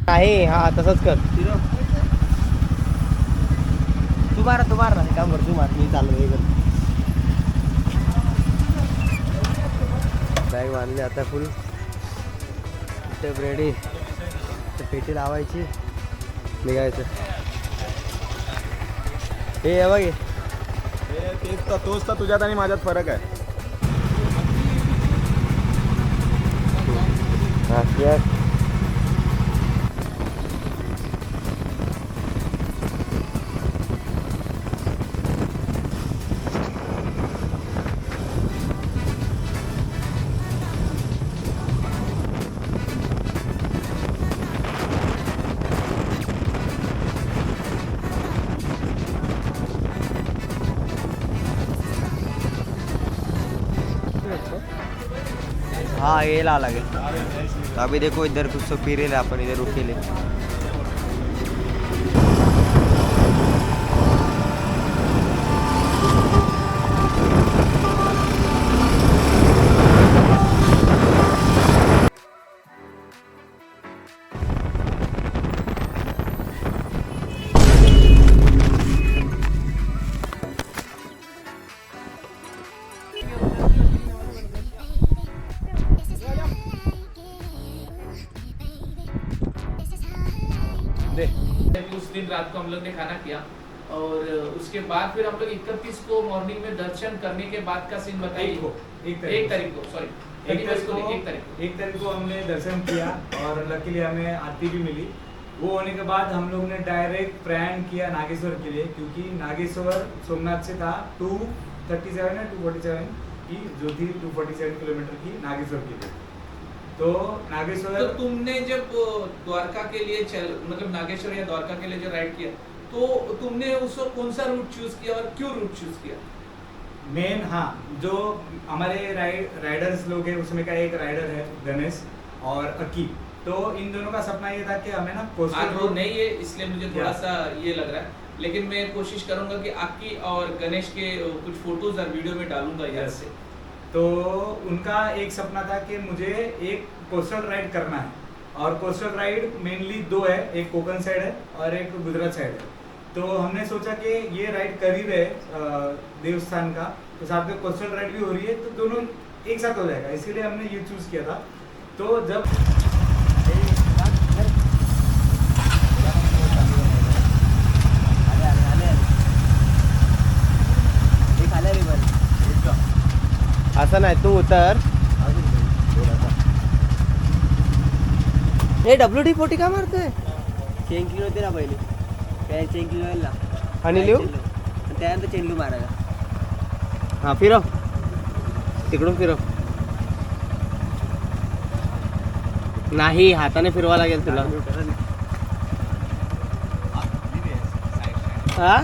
नाही हा तसंच कर. तू मार ना काम कर, तू मार, मी चालू हे कर. बॅग बांधली आता फुल. रेडी. पेटी लावायची, निघायचं. हे बघ, तोच तर तुझ्यात आणि माझ्यात फरक आहे. हाँ ये ला लगे. तो अभी देखो इधर कुछ तो पी रहे हैं अपन, इधर रुके ले. उस दिन रात को हम लोग ने खाना किया और उसके बाद फिर हम लोग 31 को मॉर्निंग में दर्शन करने के बाद का सीन बताइए. एक तारीख को सॉरी एक तारीख को हमने दर्शन किया और लकीली हमें आरती भी मिली. वो होने के बाद हम लोग ने डायरेक्ट प्रयाण किया नागेश्वर के लिए, क्योंकि नागेश्वर सोमनाथ से था 237 है 247 की जो थी 247 किलोमीटर की नागेश्वर के लिए. तो नागेश्वर तो तुमने जब द्वारका के लिए मतलब नागेश्वर या द्वारका के लिए जो राइड किया, तो तुमने उसको कौन सा रूट चूज किया और क्यों रूट चूज किया? मेन हाँ, जो हमारे राइडर्स लोग हैं उसमें का एक राइडर है गणेश और अकी. तो इन दोनों का सपना ये था कि हमें ना कोस्टल रोड नहीं है, इसलिए मुझे थोड़ा सा ये लग रहा है, लेकिन मैं कोशिश करूंगा कि अकी और गणेश के कुछ फोटोज और वीडियो में डालूंगा यहाँ से. तो उनका एक सपना था कि मुझे एक कोस्टल राइड करना है, और कोस्टल राइड मेनली दो है, एक कोकण साइड है और एक गुजरात साइड है. तो हमने सोचा कि ये राइड करीब है देवस्थान का, तो साथ में कोस्टल राइड भी हो रही है, तो दोनों एक साथ हो जाएगा, इसीलिए हमने ये चूज किया था. तो जब असं नाही, तू उतर. हे WD-40 का मारतोय? चेंकिंग होते ना पहिले, त्या चेंकिंग व्हायला आणि लिहू त्यानंतर चेंडू मारायला. हा फिरव, तिकडून फिरव. नाही हाताने फिरवा लागेल तुला. हा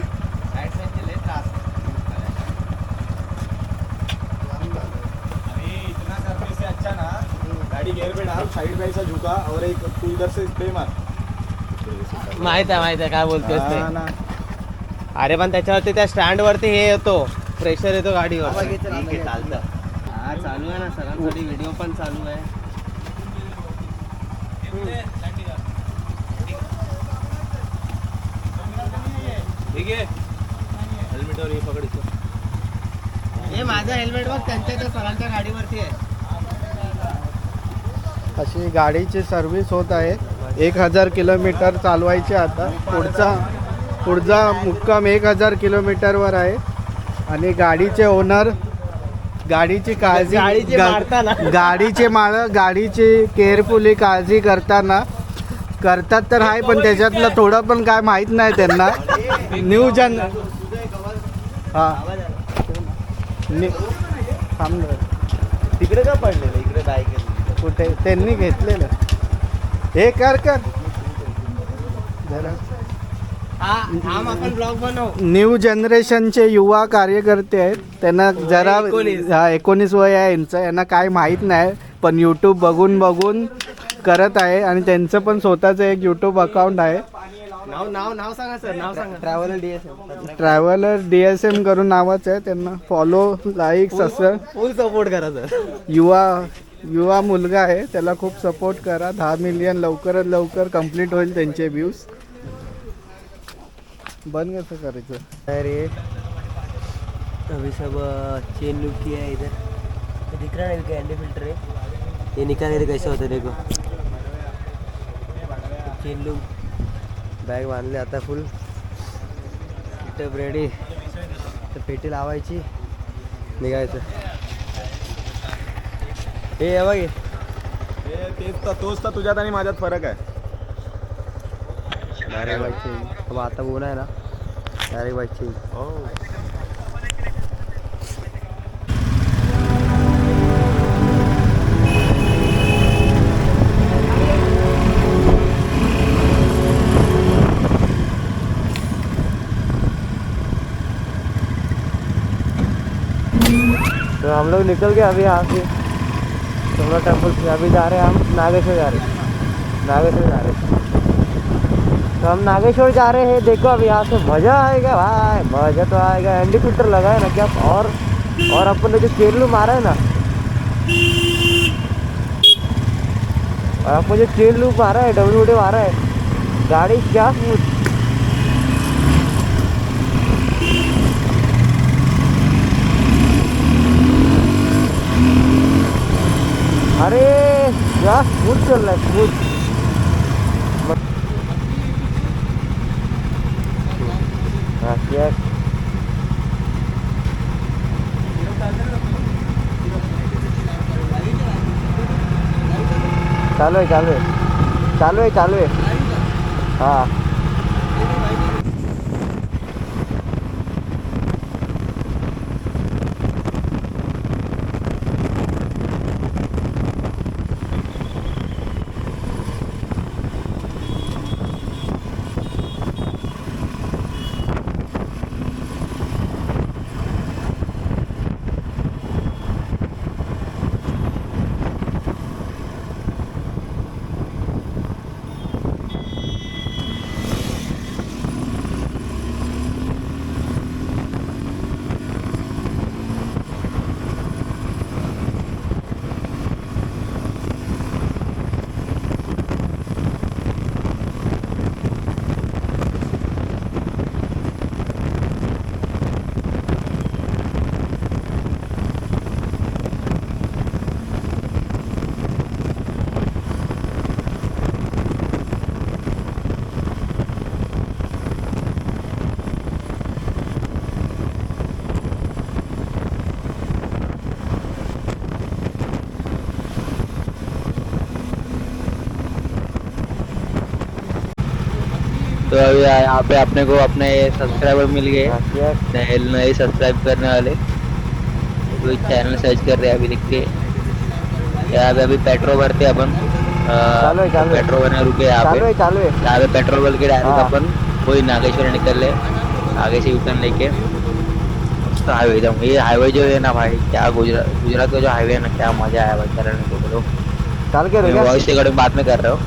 गाड़ी गियर पे डाल, साइड में ऐसा झुका और एक तू इधर से स्प्रे मार. माहित आहे काय बोलतोय ते. अरे पण त्याच्यावरती त्या स्टँड वरती हे येतो, प्रेशर येतो गाडीवर. ठीक आहे चालतं. हा चालू आहे ना सरांसाठी, व्हिडिओ पण चालू आहे. ठीक आहे, हेल्मेटवर हे पकड. हे माझं हेल्मेट बघ, त्यांच्या त्या सरांच्या गाडीवरती आहे. अशी गाडीची सर्व्हिस होत आहे. 1000 किलोमीटर चालवायचे. आता पुढचा मुक्काम 1000 किलोमीटरवर आहे. आणि गाडीचे ओनर गाडीची काळजी गाडीची केअरफुली काळजी करतात तर आहे, पण त्याच्यातलं थोडं पण काय माहीत नाही त्यांना. न्यूजन हां थांब, तिकडे का पडलेलं, इकडे नाही कुठे त्यांनी घेतलेलं. हे कर जरा. आपण ब्लॉग बनव. न्यू जनरेशनचे युवा कार्यकर्ते आहेत, त्यांना जरा 19 वय आहे यांचं. यांना काय माहीत नाही, पण यूट्यूब बघून करत आहे. आणि त्यांचं पण स्वतःचं एक यूट्यूब अकाउंट आहे. नाव सांगा सर, नाव सांगा. ट्रॅव्हलर DSM करून नावाचं आहे. त्यांना follow, like, subscribe, full support करा सर. युवा मुलगा आहे, त्याला खूप सपोर्ट करा. 10 मिलियन लवकरात लवकर कंप्लीट होईल त्यांचे व्ह्यूज. बंद कसं करायचं? अरे अभी सब चेन लूप किया है इधर, तो दिख रहा है ना कैंडी फिल्टर है, ये निकाले तो कैसे होता है देखो. चेन लूप बॅग बांधले आता फुल सेटअप रेडी. तर पेटी लावायची, निघायचं. हे बघ हे. तोच तर तुझ्यात आणि माझ्यात फरक आहे. Direct bike change. अब आता बोला है ना, डायरेक्ट बाईक चेंज. तो हम लोग निकल गए अभी यहाँ से सोमनाथ टेम्पल से. अभी जा रहे हैं हम नागेश्वर जा रहे हैं, नागेश्वर जा रहे हैं. तो हम नागेश्वर जा रहे हैं. देखो अभी यहाँ से मज़ा आएगा भाई, मज़ा तो आएगा. एंडी फिल्टर लगा है ना क्या, और अपन ने जो चेल्लू मारा है ना, और अपन जो चेल्लू मारा है, डब्ल्यू मारा है, गाड़ी क्या स्मूथ. अरे क्या स्मूथ चल रहा है, स्मूथ. चालू आहे, चालू आहे, चालू आहे, चालू आहे. हां तो अभी यहाँ पे अपने को अपने सब्सक्राइबर मिल गए, नए सब्सक्राइब करने वाले. तो चैनल सर्च कर रहे हैं अभी लिख के. यहाँ पे अभी पेट्रोल भरते अपन. चालू है, चालू है. पेट्रोल भरने रुके यहाँ चालू पे. है, चालू है. यहाँ पे पेट्रोल भर के डायरेक्ट हाँ. अपन वही नागेश्वर निकल ले. आगे से यूटर्न लेके तो हाईवे जाऊँगा. ये हाईवे जो है ना भाई, क्या गुजरात का जो हाईवे है ना, क्या मजा आया भाई चलाने को. बोलो चाल के रुक वॉइस रिकॉर्डिंग बाद में कर रहे हो.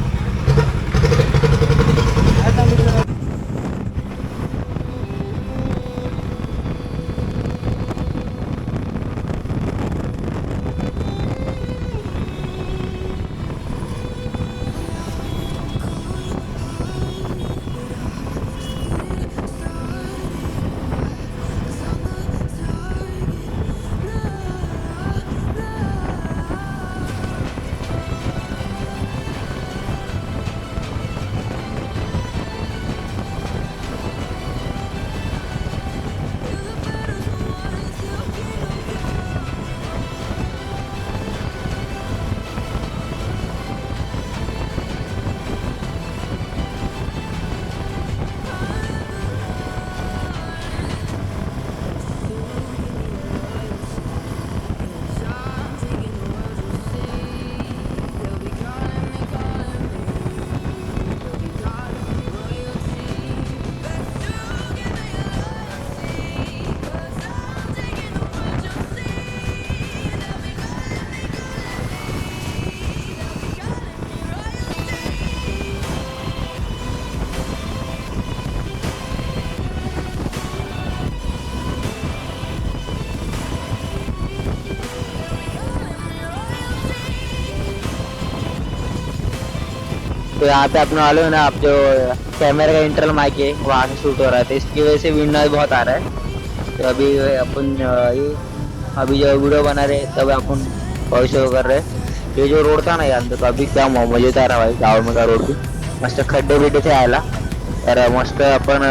तो यहाँ पे अपने वाले हो ना, आप जो कैमरा का इंटरनल माइक है वहाँ से शूट हो रहा था, इसकी वजह से विंड नॉइज बहुत आ रहा है। तो अभी अपन ये अभी जो वीडियो बना रहे तब अपन वॉइस ओवर कर रहे। ये जो रोड था ना यार, तो अभी क्या मजेदार रहा भाई, गाँव में का रोड भी मस्त खड्डे बिड्डे थे आयला, तर मस्त अपन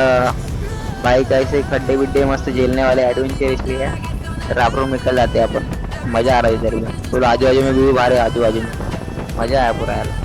बाइक ऐसे खड्डे बिड्डे मस्त झेलने वाले एडवेंचर इसलिए है, तर आपण निकल जाते अपन, मजा आ रहा है इधर भी। तो आजू बाजू में भी बाहर आजू बाजू में मजा आया पूरा यार।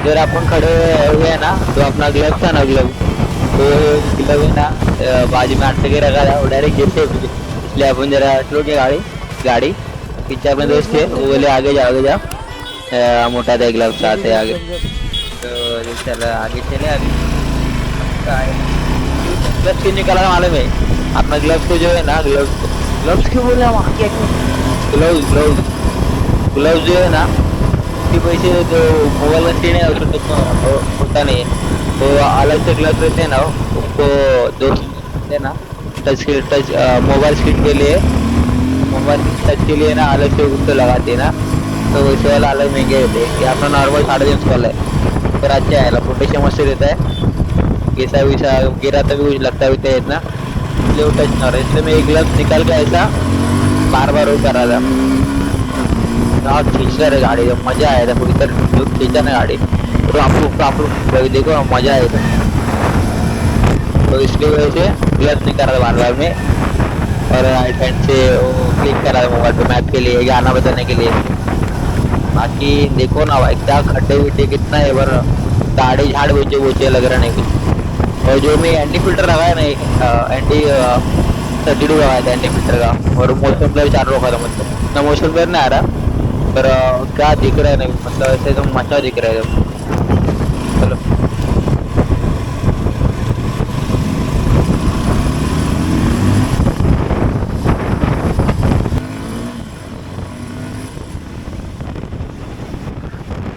जर अपन खड़े हुए हैं ना, तो अपना ग्लव था ना, ग्लव है ना बाजू में अटके रखा था, वो डायरेक्ट गिरते, इसलिए अपन जरा स्लो किया गाड़ी पीछे अपने दोस्त थे, वो बोले आगे जाओ मोटा था ग्लव साथ है आगे, तो चलो आगे चले। अभी ग्लव्स क्यों निकाला था मालूम है? अपना ग्लव्स को जो है ना, ग्लव्स क्यों बोले हम आगे, ग्लव्स जो है ना पैसे जो मोबाइल का स्क्रीन है उसमें तो होता नहीं है, तो अलग से ग्लव्स रहते हैं ना, उसको दो है ना टच मोबाइल स्क्रीन के लिए, मोबाइल टच के लिए ना अलग से उसको लगाते हैं ना, तो वैसे वाला अलग महंगे रहते हैं। ये अपना नॉर्मल 350 वाला है, पर अच्छा है, प्रोटेक्शन मस्त रहता है, कैसा वैसा गिरा तो भी कुछ लगता भी है इतना, इसलिए वो टच ना रहा। इसलिए मैं एक ग्लव्स निकाल के ऐसा बार वो कर रहा था, खींच रहा है गाड़ी, मजा आया था पूरी तरह जो खींचा ना गाड़ी, तो आप लोग देखो मजा आया था। तो इसकी वजह से ग्लव्स निकाल रहा था बार में, और राइट हैंड से वो क्लिक कर रहा था मोबाइल पे मैप के लिए, गाना बजाने के लिए। बाकी देखो ना भाई क्या खड्डे विड्डे कितना है, पर गाड़ी झाड़ बोचे लग रहा नहीं कुछ। और जो मैं एंटी फिल्टर लगाया ना, एंटी 32 लगाया था एंटी फिल्टर का, और मोशन प्लेयर 4 रखा था, मतलब ना मोशन प्लेयर नहीं आ रहा, पर क्या दिख रहा है नहीं, मतलब ऐसे तो मचा दिख रहा है। चलो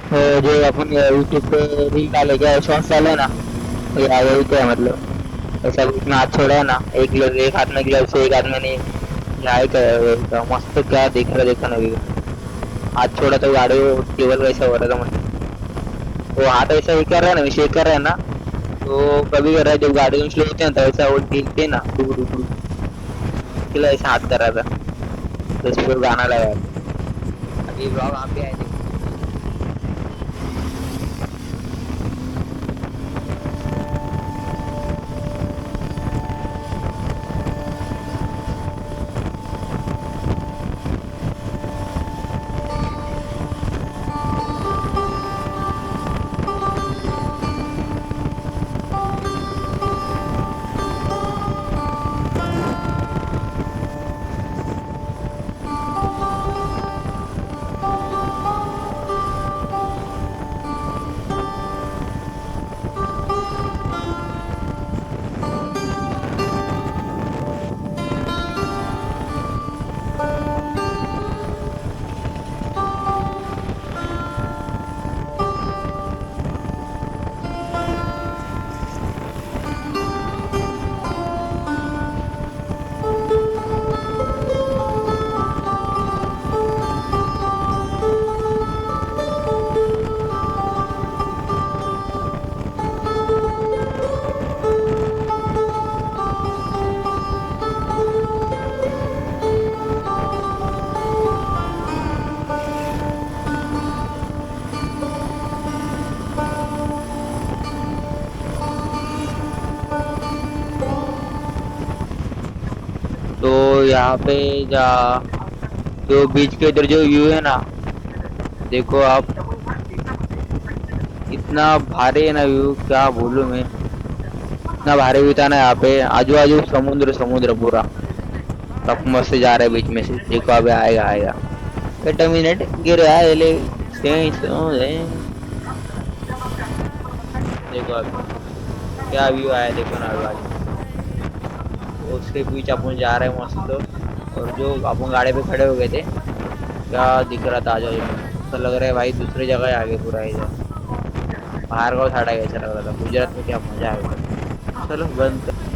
तो जो अपन यूट्यूब पे रील डालेगा, शॉर्ट्स डाले ना, तो वही क्या है, मतलब ऐसा इतना हाथ छोड़ा है ना, एक हाथ में ग्लव्स से एक हाथ में नहीं, क्या मस्त क्या दिख रहा है, देखा नहीं हाथ छोड़ा तो गाड़ी केवल वैसा हो रहा था, मतलब वो हाथ ऐसा ही कर रहा है ना, शेक कर रहा है ना, तो कभी कर रहा है जब गाड़ी में स्लो होते हैं तो ऐसा वो गिरते ना, ऐसा हाथ कर रहा था, तो इस पर गाना लगा। अभी ब्लॉग आप भी आए थे। यहाँ पे जा जो बीच के इधर जो व्यू है ना, देखो आप, इतना भारी है ना व्यू, क्या बोलूं मैं, इतना भारी व्यू था ना यहाँ पे। आजू बाजू समुद्र समुद्र पूरा, सब मस्त जा रहा है बीच में से। देखो अभी आएगा आएगा, वेट अ मिनट, गिर रहा है ले। देखो अभी क्या व्यू आया, देखो ना अभी। उसके बीच अपन जा रहे हैं मस्त। और जो अपन गाड़ी पे खड़े हो गए थे, क्या दिख रहा था आजू बाजू, तो लग रहा है भाई दूसरी जगह आगे पूरा इधर बाहर का साइड ऐसा लग रहा था। गुजरात में क्या मजा आएगा। चलो बंद कर।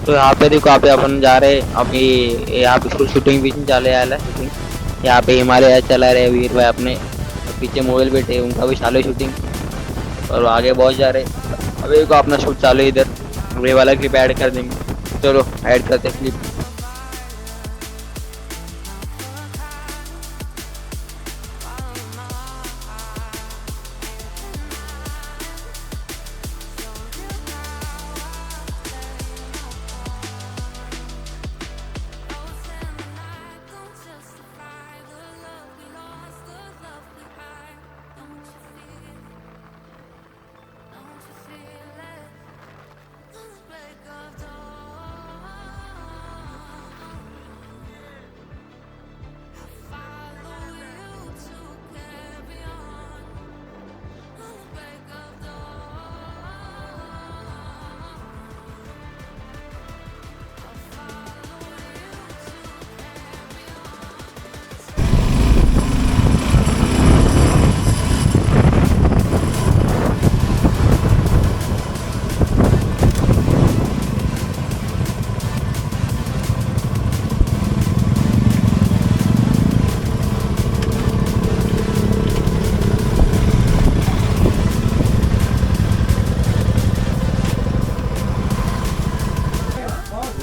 तो यहाँ पे देखो, यहाँ पे अपन जा रहे अभी, यहाँ पे शूटिंग भी चले आ रहा है। शूटिंग यहाँ पे हिमालय चला रहे वीर भाई अपने, पीछे मोबाइल बैठे उनका भी चालू है शूटिंग। और आगे बहुत जा रहे। अभी देखो अपना शूट चालू है इधर, ये वाला क्लिप ऐड कर देंगे। चलो ऐड करते क्लिप।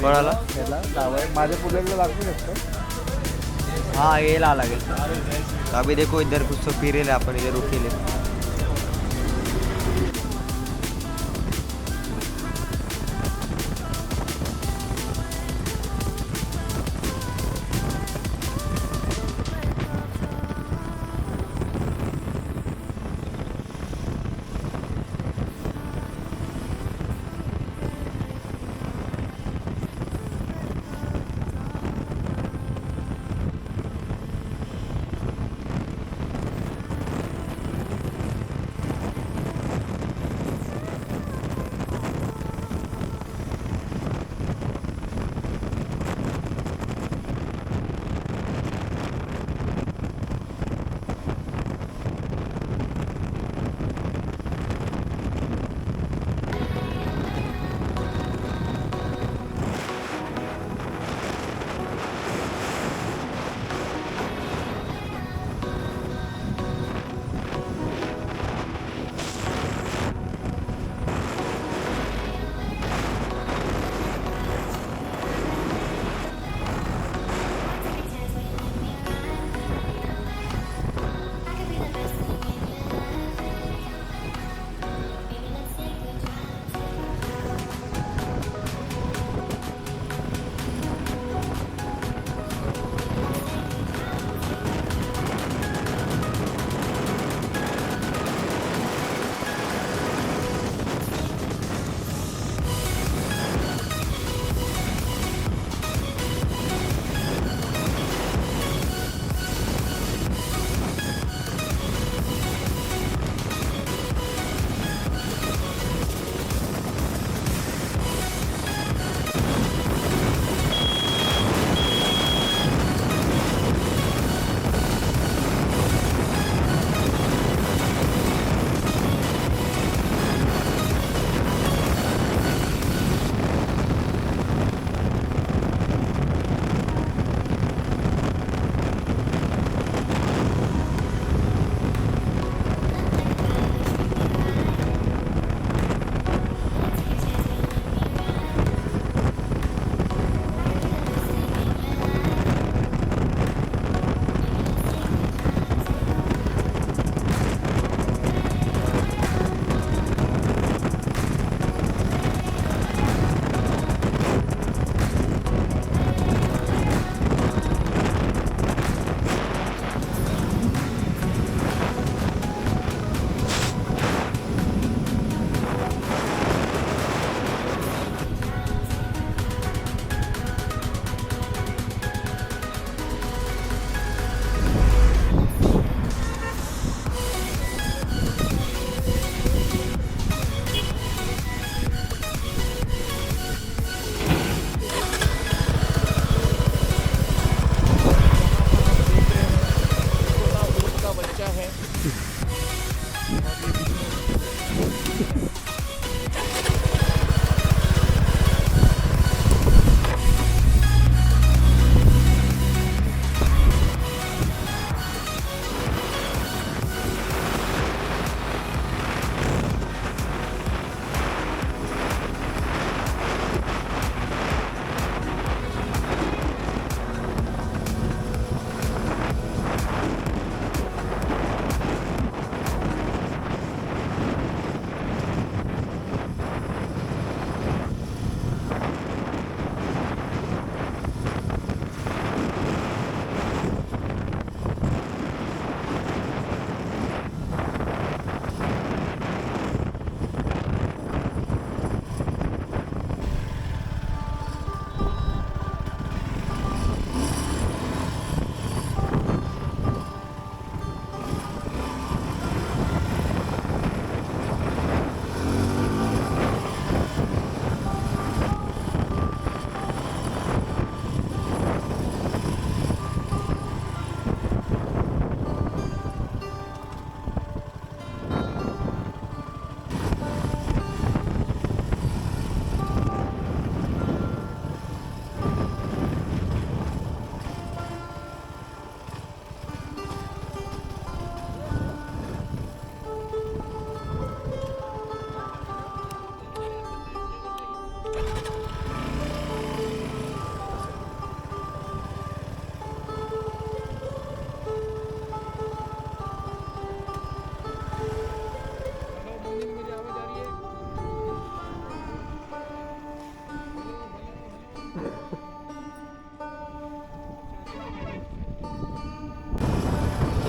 कोणाला? माझ्या पुढे लागू शकतो। हाँ ये ला लगे। तो अभी देखो इधर कुछ तो फिरे ले अपन, इधर रुके।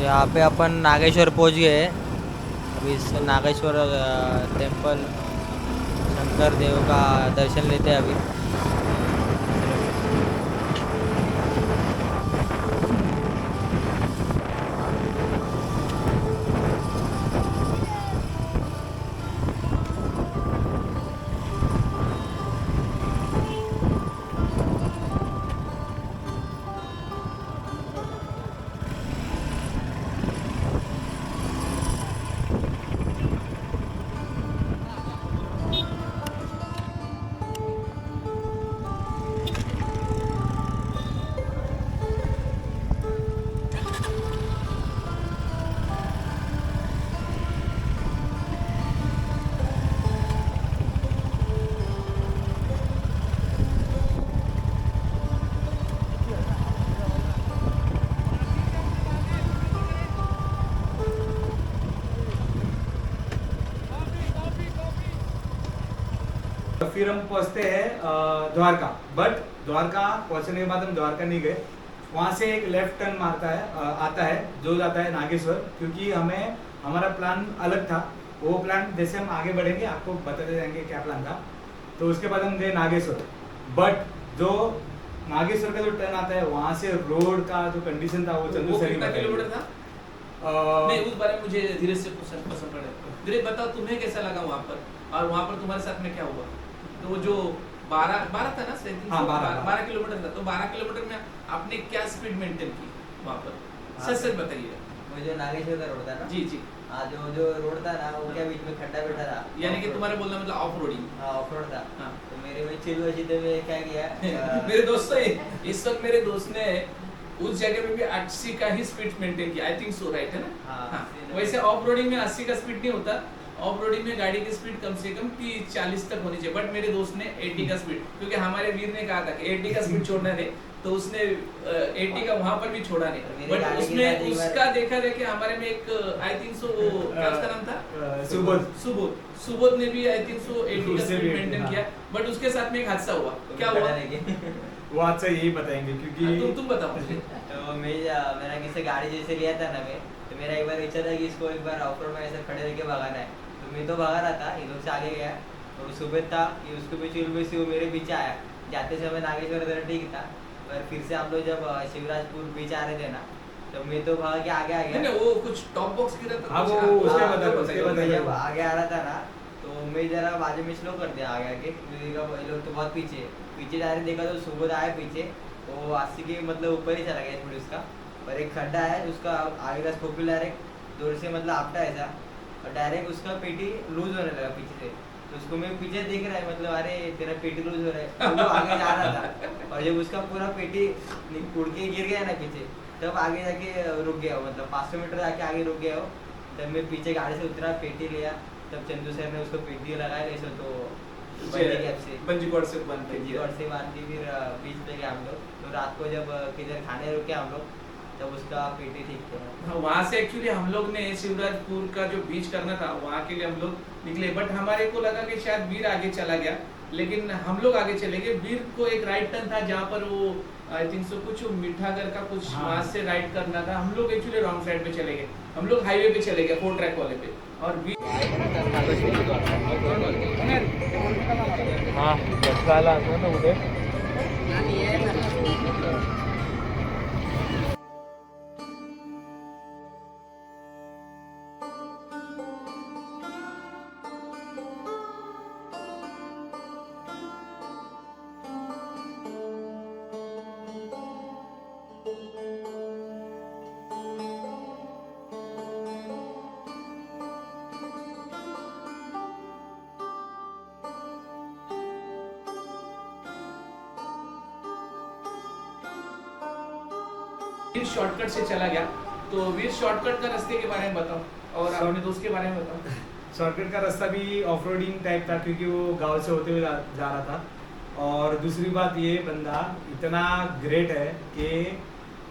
यहाँ पे अपन नागेश्वर पहुँच गए हैं। अभी इस नागेश्वर टेम्पल शंकर देव का दर्शन लेते हैं अभी। फिर हम पहुंचते हैं द्वारका। बट द्वारका पहुंचने के बाद हम द्वारका नहीं गए, वहाँ से एक लेफ्ट टर्न मारता है आता है जो जाता है नागेश्वर, क्योंकि हमें हमारा प्लान अलग था। वो प्लान जैसे हम आगे बढ़ेंगे आपको बताते जाएंगे क्या प्लान था। तो उसके बाद हम गए नागेश्वर, बट जो नागेश्वर का जो टर्न आता है वहाँ से रोड का जो कंडीशन था वो चंदू सर कितना किलोमीटर था? नहीं, उस बारे में मुझे धीरज से पसंद पड़े। धीरज बताओ तुम्हें कैसा लगा वहाँ पर, और वहाँ पर तुम्हारे साथ में क्या हुआ? तो वो जो 12 था ना, 12 किलोमीटर था, तो 12 किलोमीटर में आपने क्या स्पीड मेंटेन की वहाँ पर? सच बताइए। वो जो नागेश्वर का रोड था ना, जी जी, हाँ, जो रोड था ना वो क्या बीच में खड्डा बैठा था, यानी कि तुम्हारे बोलना मतलब ऑफ रोडिंग। हाँ, ऑफ रोड था। हाँ। तो मेरे में चिल वशी तो मैं क्या किया मेरे दोस्त इस वक्त मेरे दोस्त ने उस जगह में भी 80 का ही स्पीड मेंटेन किया। आई थिंक सो, राइट है ना? हाँ, हाँ। वैसे ऑफ रोडिंग में 80 का स्पीड नहीं होता, ऑफ रोडिंग में गाड़ी की स्पीड कम से कम 40 तक होनी चाहिए। बट मेरे दोस्त ने 80 का स्पीड, क्योंकि हमारे वीर ने कहा था कि 80 का स्पीड छोड़ना नहीं, तो उसने 80 का वहाँ पर भी छोड़ा नहीं। बट उसमें उसका देखा जाए कि हमारे में एक आई थिंक सो, क्या उसका नाम था, सुबोध ने भी आई थिंक सो 80 का स्पीड मेंटेन किया। बट उसके साथ में एक हादसा हुआ। क्या हुआ वो हादसा यही बताएंगे, क्योंकि तुम बताओ मुझे। तो मेरा किसी गाड़ी जैसे लिया था ना मैं, तो मेरा एक बार इच्छा था कि इसको एक बार ऑफ रोड में ऐसे खड़े रह के भगाना है। तो मैं तो भगा रहा था, इधर से आगे गया, और सुबह था कि उसको भी चिल से वो मेरे पीछे आया। जाते समय नागेश्वर इधर ठीक था, पर फिर से हम लोग जब शिवराजपुर बीच आ रहे थे ना, तो मैं तो भाग के आगे आ गया। नहीं, वो कुछ टॉप बॉक्स गिरा था। हाँ, वो उसके बाद जब आगे आ रहा था ना, तो मैं जरा बाजू में स्लो कर दिया आगे आके, ये लोग तो बहुत पीछे डायरेक्ट देखा तो सुबोध आया पीछे, वो 80 के मतलब ऊपर ही चला गया थोड़ी उसका। और एक खड्डा है उसका आगे का स्कोपिल डायरेक्ट जोर से मतलब आपटा ऐसा, और डायरेक्ट उसका पेटी लूज होने लगा पीछे से। तो उसको मैं पीछे देख रहा है, मतलब अरे तेरा पेटी लूज हो रहा है, तो वो आगे जा रहा था। और जब उसका पूरा पेटी उड़ के गिर गया ना पीछे, तब आगे जाके रुक गया, मतलब 500 मीटर जाके आगे रुक गया हो। तब मैं पीछे गाड़ी से उतरा, पेटी लिया, तब चंदू सर ने उसको पेटी लगाया ऐसे, तो बंजी कॉर्ड से बांध के फिर बीच पे गए हम लोग। तो रात को जब किधर खाने रुके हम लोग, तब उसका पेटी ठीक था। वहाँ से एक्चुअली हम लोग ने शिवराजपुर का जो बीच करना था वहाँ के लिए हम लोग निकले। बट हमारे को लगा कि शायद वीर आगे चला गया, लेकिन हम लोग आगे चले गए। वीर को एक राइट टर्न था जहाँ पर वो आई थिंक सो कुछ मीठागर का कुछ वहाँ से राइट करना था। हम लोग एक्चुअली रॉन्ग साइड पे चले गए, हम लोग हाईवे पे चले गए 4 ट्रैक वाले पे। और वीर हाँ बसला ना उद्या वीर शॉर्टकट से चला गया। तो वीर शॉर्टकट का रास्ते के बारे में बताओ, और अपने दोस्त के बारे में बताओ। शॉर्टकट का रास्ता भी ऑफ रोडिंग टाइप था, क्योंकि वो गांव से होते हुए जा रहा था। और दूसरी बात, ये बंदा इतना ग्रेट है कि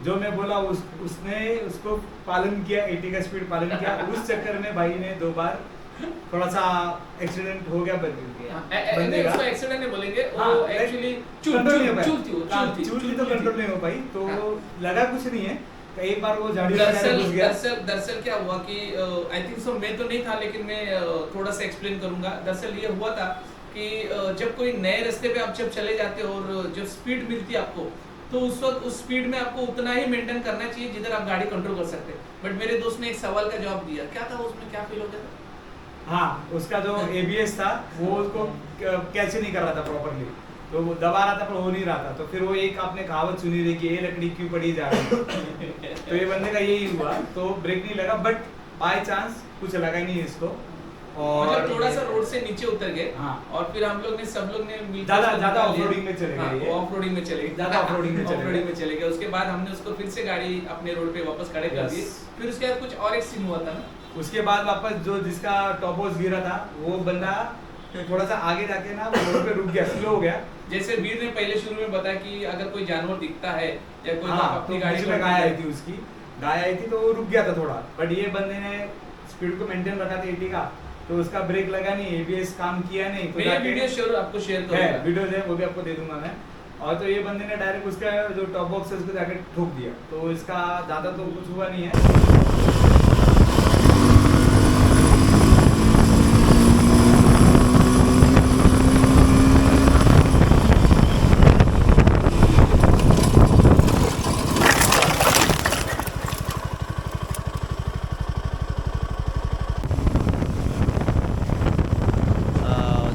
जो मैं बोला उसने उसको पालन किया, 80 का स्पीड पालन किया। उस चक्कर में भाई ने 2 बार थोड़ा सा एक्सीडेंट हो गया बंदे का। उसको एक्सीडेंट नहीं बोलेंगे, हाँ, वो एक्चुअली चूल तो कंट्रोल नहीं हो पाई, तो चूल थी। लगा कुछ नहीं है, एक बार वो झाड़ी लगाने दरअसल घुस गया। दरअसल क्या हुआ कि आई थिंक सो मैं तो नहीं था, लेकिन मैं थोड़ा सा एक्सप्लेन करूंगा। दरअसल ये हुआ था कि जब कोई नए रास्ते पे आप जब चले जाते हो और जब स्पीड मिलती है आपको, तो उस वक्त उस स्पीड में आपको उतना ही मेंटेन करना चाहिए जिधर आप गाड़ी कंट्रोल कर सकते हैं। बट मेरे दोस्त ने एक सवाल का जवाब दिया, क्या था उसमें, क्या फील हो गया था? हाँ, उसका जो ABS था वो उसको कैच नहीं कर रहा था प्रॉपरली, तो वो दबा रहा था पर हो नहीं रहा था। तो फिर वो एक आपने कहावत सुनी रही कि ये लकड़ी क्यों पड़ी जा रही है। तो ये बंदे का यही हुआ, तो ब्रेक नहीं लगा, बट बाय चांस कुछ लगा ही नहीं इसको। और मतलब थोड़ा सा रोड से नीचे उतर गए। हाँ। और फिर हम लोग ने सब लोग ने मिलकर ज्यादा उसको ज्यादा निकाल लिया। ऑफरोडिंग में चले गए ये। ऑफ-रोडिंग में चले गए। ज्यादा ऑफरोडिंग में चले ऑफ-रोडिंग गए। में चले गए। उसके बाद हमने उसको फिर से गाड़ी अपने रोड पे वापस खड़े कर Yes. दिए। फिर उसके बाद कुछ और एक सीन हुआ था ना। उसके बाद वापस जो जिसका टॉप बॉक्स गिरा था वो बंदा थोड़ा सा आगे जाके ना रोड पे रुक गया, स्लो हो गया। जैसे वीर ने पहले शुरू में बताया कि अगर कोई जानवर दिखता है या कोई हाँ, अपनी तो गाड़ी बीच में में गाय आई थी, उसकी गाय आई थी तो वो रुक गया था थोड़ा। बट ये बंदे ने स्पीड को मेंटेन रखा था 80 का, तो उसका ब्रेक लगा नहीं, ABS काम किया नहीं। तो मैं ये जाके- वीडियो शेयर आपको शेयर है करूंगा। वीडियोस है, वो भी आपको दे दूंगा मैं। और तो ये बंदे ने डायरेक्ट उसका जो टॉप बॉक्स है उसको जाके ठोक दिया, तो इसका ज्यादा तो कुछ हुआ नहीं है।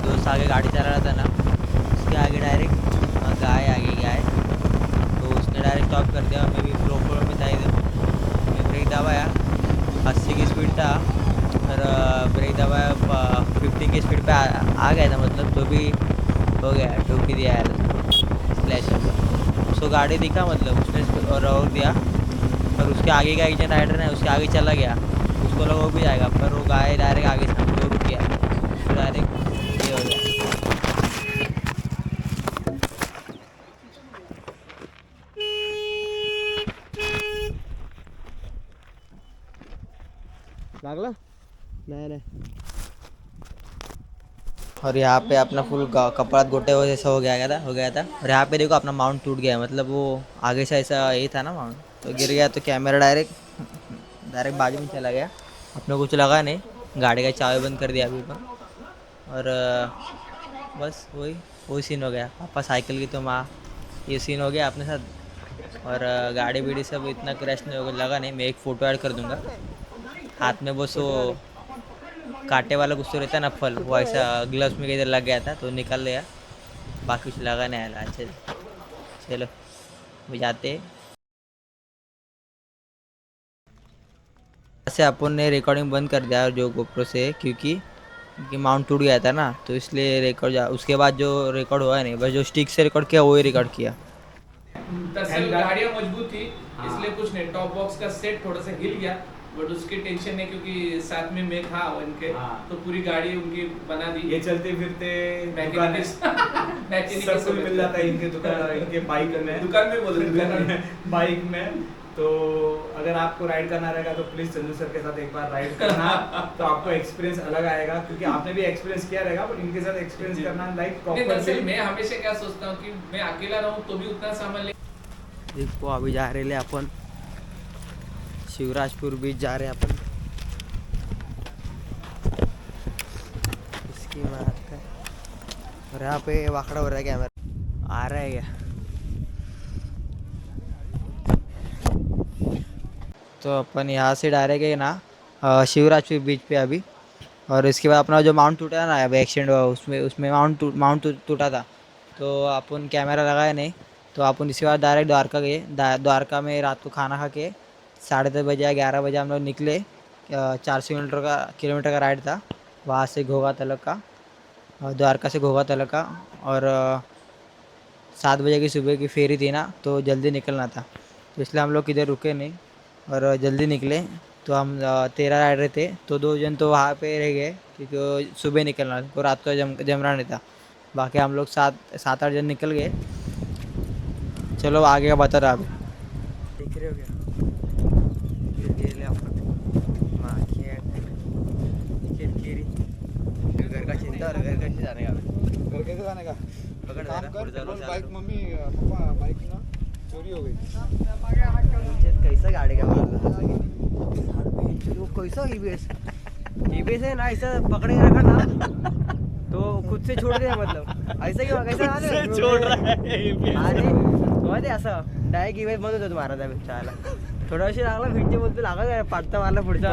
दोस्त आगे गाड़ी चला रहा था ना, उसके आगे डायरेक्ट गाय आगे गाय, तो उसने डायरेक्ट स्टॉप कर दिया। मैं भी फ्लो में था इधर, मैं ब्रेक दबाया, 80 की स्पीड था, फिर ब्रेक दबाया 50 की स्पीड पे आ गया था, मतलब तो भी हो गया, ठोक ही दिया यार स्लैश। उसको गाड़ी दिखा, मतलब उसने रोक दिया, पर उसके आगे का एक जन राइडर है उसके आगे चला गया, उसको लगा वो भी जाएगा, पर वो गाय डायरेक्ट आगे से हमको रुक गया, तो डायरेक्ट ये हो गया। लागला नाही नाही और यहाँ पे अपना फुल कपड़ा गोटे हो जैसा हो गया था। और यहाँ पे देखो अपना माउंट टूट गया, मतलब वो आगे से ऐसा ये था ना माउंट, तो गिर गया, तो कैमरा डायरेक्ट बाजू में चला गया। अपने कुछ लगा नहीं, गाड़ी का चाबी बंद कर दिया अभी पर। और बस वही सीन हो गया। पापा साइकिल की तो माँ, ये सीन हो गया अपने साथ। और गाड़ी बीड़ी सब इतना क्रैश नहीं होगा, लगा नहीं। मैं एक फ़ोटो ऐड कर दूंगा। हाथ में बस वो कांटे वाला कुछ तो रहता है ना फल, वो ऐसा ग्लव्स में इधर लग गया था तो निकल गया, बाकी कुछ लगा नहीं आया। अच्छा चलो वो जाते हैं। ऐसे अपन ने रिकॉर्डिंग बंद कर दिया जो गोप्रो से, क्योंकि माउंट टूट गया था ना, तो इसलिए रिकॉर्ड उसके बाद जो रिकॉर्ड हुआ नहीं, बस जो स्टिक से रिकॉर्ड किया वही रिकॉर्ड किया। दरअसल गाड़ियाँ मजबूत थी, इसलिए कुछ नहीं। टॉप बॉक्स का सेट थोड़ा सा हिल गया, बट उसकी टेंशन नहीं, क्योंकि साथ में मैं था उनके। तो पूरी गाड़ी उनकी बना दी। ये चलते फिरते मैकेनिक सब कुछ मिल जाता है इनके दुकान, इनके बाइक में, दुकान में बोल रहे दुकान में बाइक में। तो अगर आपको राइड करना रहेगा तो प्लीज चंदू सर के साथ एक बार राइड करना, तो आपको एक्सपीरियंस अलग आएगा, क्योंकि आपने भी एक्सपीरियंस किया रहेगा, बट इनके साथ एक्सपीरियंस करना लाइक प्रॉपर। मैं हमेशा क्या सोचता हूँ कि मैं अकेला रहूँ तो भी उतना सामान ले। देखो अभी जा रहे अपन शिवराजपुर बीच जा रहे हैं अपन। इसकी बात है। और यहाँ पे वाकड़ा हो रहा है कैमरा, आ रहा है क्या? तो अपन यहाँ से डायरेक्ट है ना शिवराजपुर बीच पे अभी। और इसके बाद अपना जो माउंट टूटा ना अभी एक्सीडेंट हुआ, उसमें माउंट टूटा था, तो अपन कैमरा लगाया नहीं, तो अपन इसके बाद डायरेक्ट द्वारका गए। द्वारका में रात को खाना खा के 10:30 बजे या 11 बजे हम लोग निकले। 400 किलोमीटर का राइड था, वहाँ से घोघा तलक का, द्वारका से घोघा तलक का। और 7 बजे की सुबह की फेरी थी ना, तो जल्दी निकलना था, तो इसलिए हम लोग किधर रुके नहीं और जल्दी निकले। तो हम 13 राइडर थे, तो 2 जन तो वहाँ पे रह गए क्योंकि सुबह निकलना था, रात को जम रहा नहीं था। बाकी हम लोग 7-8 जन निकल गए। चलो आगे का बता रहा। अभी देख रहे हो क्या? घर का चिंता और घर कैसे जाने का? घर कैसे जाने का? पकड़ काम देना, कर, पुरजा लो, बाइक मम्मी पापा बाइक ना चोरी हो गई। कैसे ऐसा गाड़ी का मारना कैसा ईबीएस है ना, ऐसा पकड़े के रखा ना तो खुद से छोड़ दे, मतलब ऐसा क्यों कैसा छोड़ रहा है अरे माहिती असं डायरेक्ट ईबीएस बंद होतो महाराजा चायला थोडा वेळ लागला भिंचे बोलतो लागला पाडता मारला पुढच्या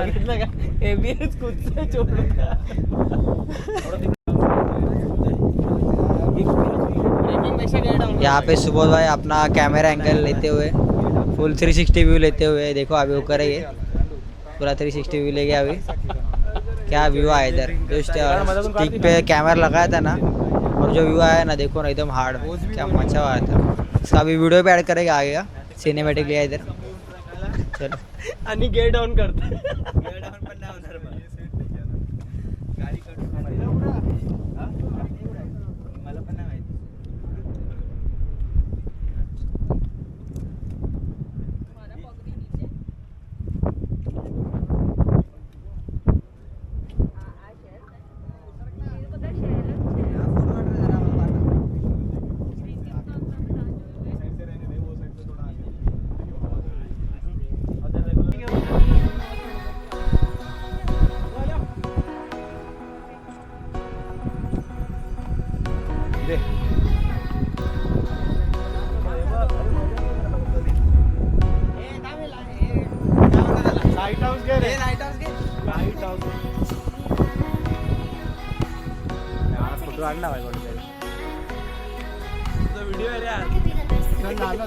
एबीएस खुद से छोड़ रहा यहाँ पे सुबोध भाई अपना कैमरा एंगल लेते हुए फुल 360 व्यू लेते हुए, देखो अभी वो करेंगे पूरा 360 व्यू ले गया। अभी क्या व्यू आया इधर, जो स्टिक पे कैमरा लगाया था ना और जो व्यू आया ना, देखो ना एकदम हार्ड, क्या मचा आया था। इसका अभी वीडियो पे ऐड करेंगे आगे का, सिनेमैटिक लिया इधर। चलो आणि गेट ऑन करतो लाईट हाऊस घे रे. लाईट हाऊस फोटो आणला भाई कोणतरी व्हिडिओ आहे रे यार. चल झालं.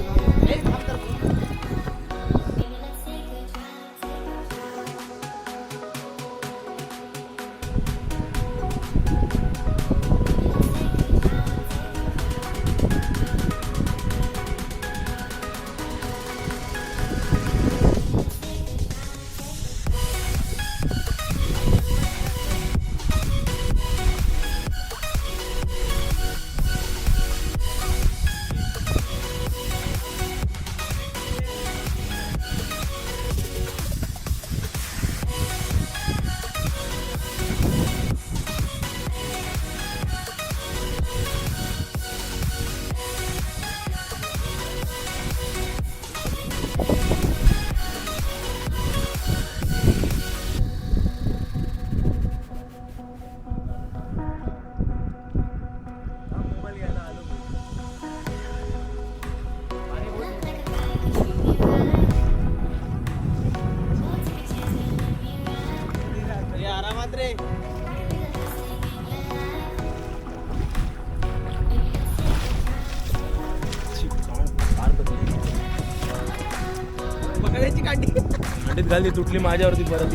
आरामात रे. पकडायची कांडी कांडीत घालली, तुटली माझ्यावरती परत